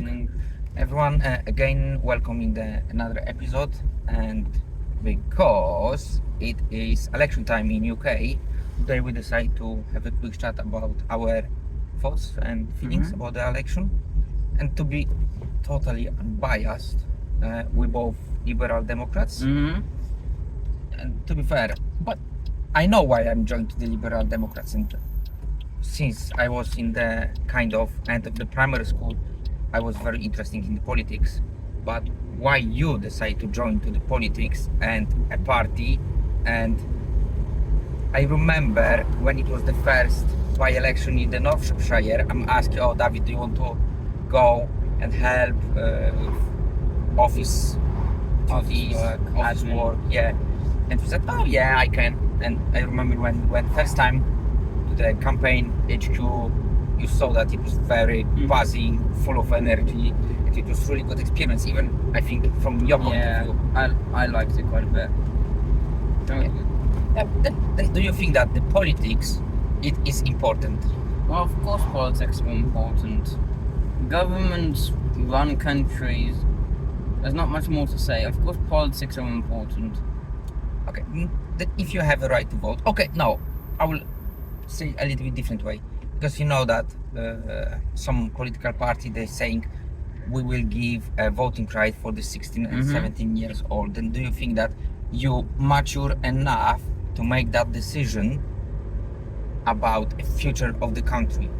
morning, everyone. Again, welcome in another episode. And because it is election time in UK, today we decide to have a quick chat about our thoughts and feelings about the election. And to be totally unbiased, we both liberal Democrats. And to be fair, but I know why I'm joined to the liberal Democrats. And since I was in the kind of end of the primary school, I was very interested in the politics. But why you decide to join to the politics and a party? And I remember when it was the first by-election in the North Shropshire, I'm asking, oh David, do you want to go and help with office duties, office work? Yeah. And he said, oh yeah, I can. And I remember when first time the campaign HQ, you saw that it was very buzzing, full of energy, and it was really good experience, even I think from your point of view. I liked it quite a bit. Then do you think that the politics, it is important? Well, of course politics are important. Governments run countries. There's not much more to say. Of course politics are important. Okay, that if you have a right to vote, okay, no, I will say a little bit different way, because you know that some political party, they're saying we will give a voting right for the 16 and 17 years old. Then do you think that you mature enough to make that decision about the future of the country?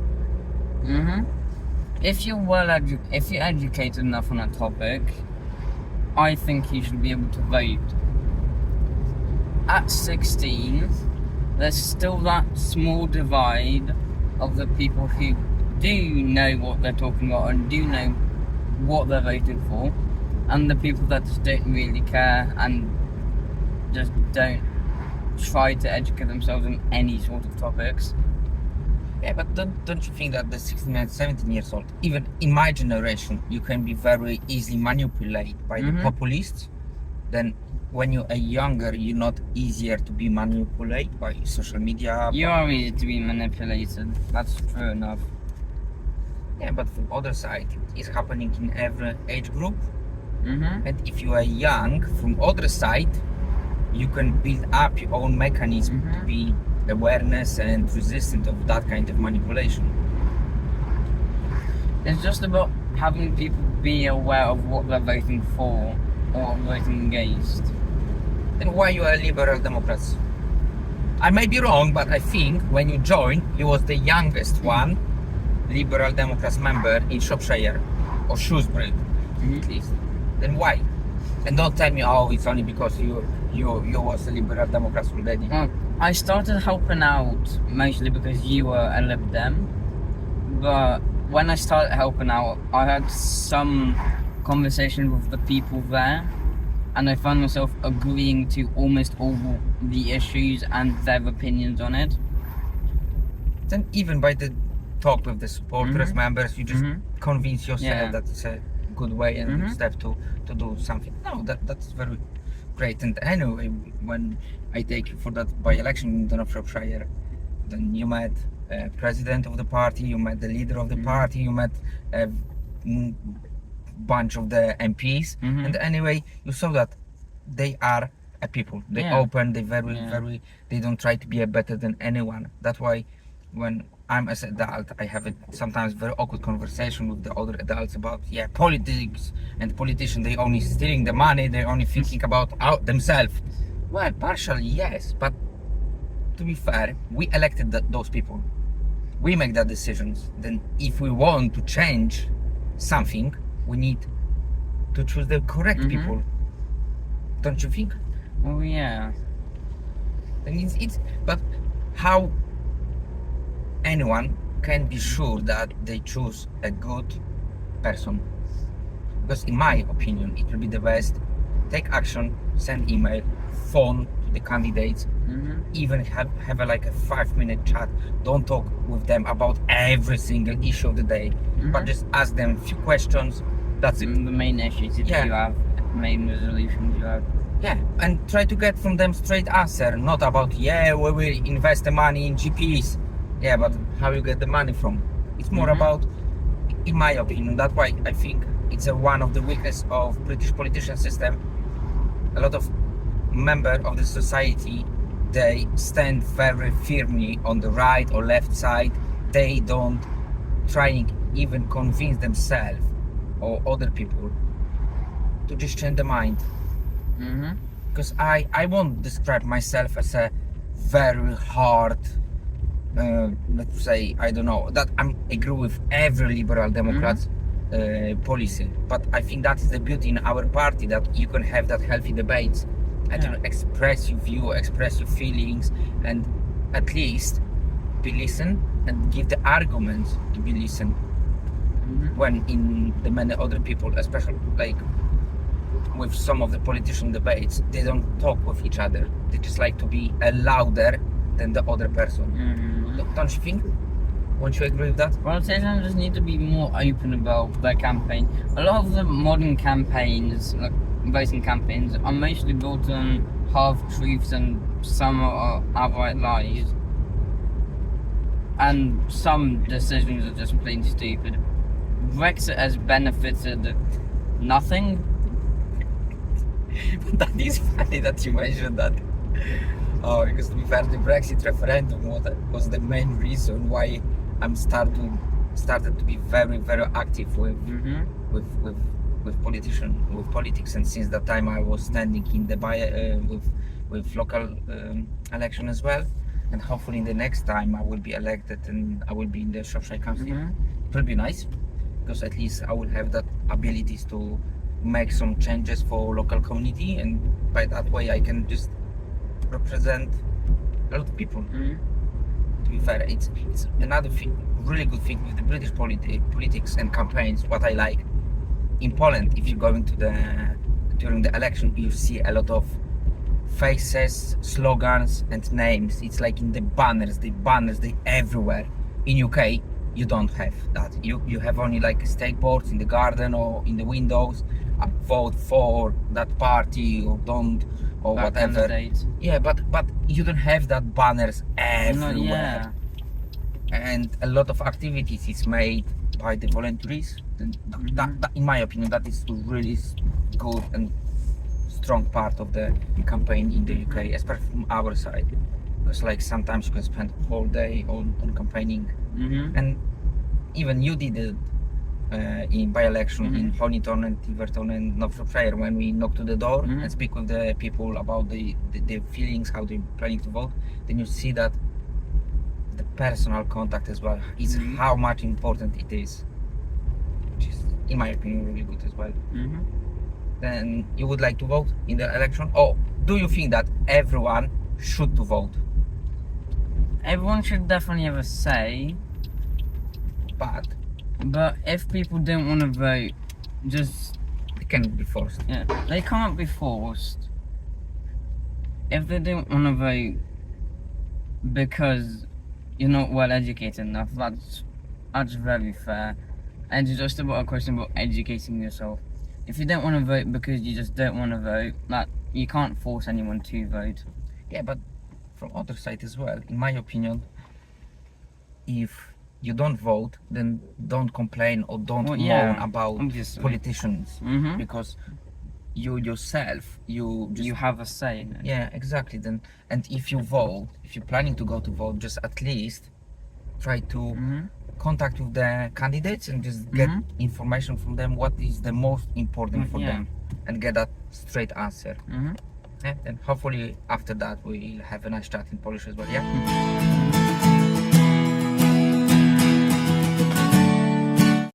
If you're educated enough on a topic, I think you should be able to vote. At 16, there's still that small divide of the people who do know what they're talking about and do know what they're voting for, and the people that just don't really care and just don't try to educate themselves on any sort of topics. Yeah, but don't you think that the 16 and 17 years old, even in my generation, you can be very easily manipulated by the populists? Then when you are younger, you're not easier to be manipulated by social media. You are easy to be manipulated. That's true enough. Yeah, but from other side, it's happening in every age group. And if you are young, from other side, you can build up your own mechanism to be awareness and resistant of that kind of manipulation. It's just about having people be aware of what they're voting for or voting against. Then why you are liberal Democrats? I may be wrong, but I think when you joined, you was the youngest one liberal Democrats member in Shropshire or Shrewsbury, at least. Then why? And don't tell me, oh, it's only because you was a liberal Democrats already. I started helping out mostly because you were a Lib Dem, but when I started helping out, I had some conversation with the people there, and I found myself agreeing to almost all the issues and their opinions on it. Then even by the talk with the supporters, members, you just convince yourself that it's a good way and good step to do something. No, that's very great. And anyway, when I take you for that by-election in North Shropshire, then you met president of the party, you met the leader of the party, you met a bunch of the MPs, and anyway, you saw that they are a people. They open, they very, they don't try to be a better than anyone. That's why when I'm as an adult, I have a sometimes very awkward conversation with the older adults about politics and politicians. They only stealing the money. They only thinking about themselves. Well, partially yes, but to be fair, we elected those people. We make that decisions. Then, if we want to change something, we need to choose the correct people. Don't you think? Oh yeah. And it's but how anyone can be sure that they choose a good person? Because in my opinion, it will be the best. Take action, send email, phone to the candidates, even have a 5-minute chat. Don't talk with them about every single issue of the day, but just ask them a few questions. That's it. The main issues that you have, main resolutions you have. Yeah, and try to get from them straight answer, not about we will invest the money in GPs. Yeah, but how you get the money from? It's more about in my opinion, that's why I think it's one of the weaknesses of British politician system. A lot of members of the society, they stand very firmly on the right or left side. They don't try even convince themselves or other people to just change the mind. Because I won't describe myself as a very hard, let's say, I don't know, that I agree with every liberal Democrat's policy, but I think that is the beauty in our party, that you can have that healthy debates and express your view, express your feelings, and at least be listened and give the arguments to be listened. When in the many other people, especially like with some of the politician debates, they don't talk with each other. They just like to be louder than the other person. Don't you think? Won't you agree with that? Politicians just need to be more open about their campaign. A lot of the modern campaigns, like voting campaigns, are mostly built on half-truths and some are outright lies. And some decisions are just plain stupid. Brexit has benefited nothing. That is funny that you mentioned that. Oh, because to be fair, the Brexit referendum was the main reason why I'm started to be very, very active with politics, and since that time I was standing in the with local election as well, and hopefully in the next time I will be elected and I will be in the Shropshire Council. It will be nice because at least I will have that abilities to make some changes for local community, and by that way I can just represent a lot of people. To be fair, it's another really good thing with the British politics and campaigns. What I like in Poland, if you're going to during the election, you see a lot of faces, slogans, and names. It's like in the banners, they everywhere. In UK, you don't have that. You have only like skateboards in the garden or in the windows. Vote for that party or don't, or That whatever. candidate. Yeah, but you don't have that banners everywhere. And a lot of activities is made by the volunteers. That, in my opinion, that is really good and strong part of the campaign in the UK, especially from our side. Because like sometimes you can spend a whole day on campaigning, and even you did it in by-election in Honiton and Tiverton and North Shropshire, when we knock to the door and speak with the people about the feelings, how they're planning to vote. Then you see that the personal contact as well is how much important it is, which is, in my opinion, really good as well. Then you would like to vote in the election, or do you think that everyone should to vote? Everyone should definitely have a say, but if people don't want to vote, just It cannot be forced. yeah, they can't be forced. If they don't want to vote because you're not well educated enough, that's very fair. And it's just about a question about educating yourself. If you don't want to vote because you just don't want to vote, that you can't force anyone to vote. Yeah, but from other side as well, in my opinion, if you don't vote, then don't complain or don't moan about obviously. politicians, because you yourself, you have a say in it. yeah, exactly. Then, and if you vote, if you're planning to go to vote, just at least try to contact with the candidates and just get information from them what is the most important for them, and get that straight answer. And hopefully after that we'll have a nice chat in Polish as well. Yeah.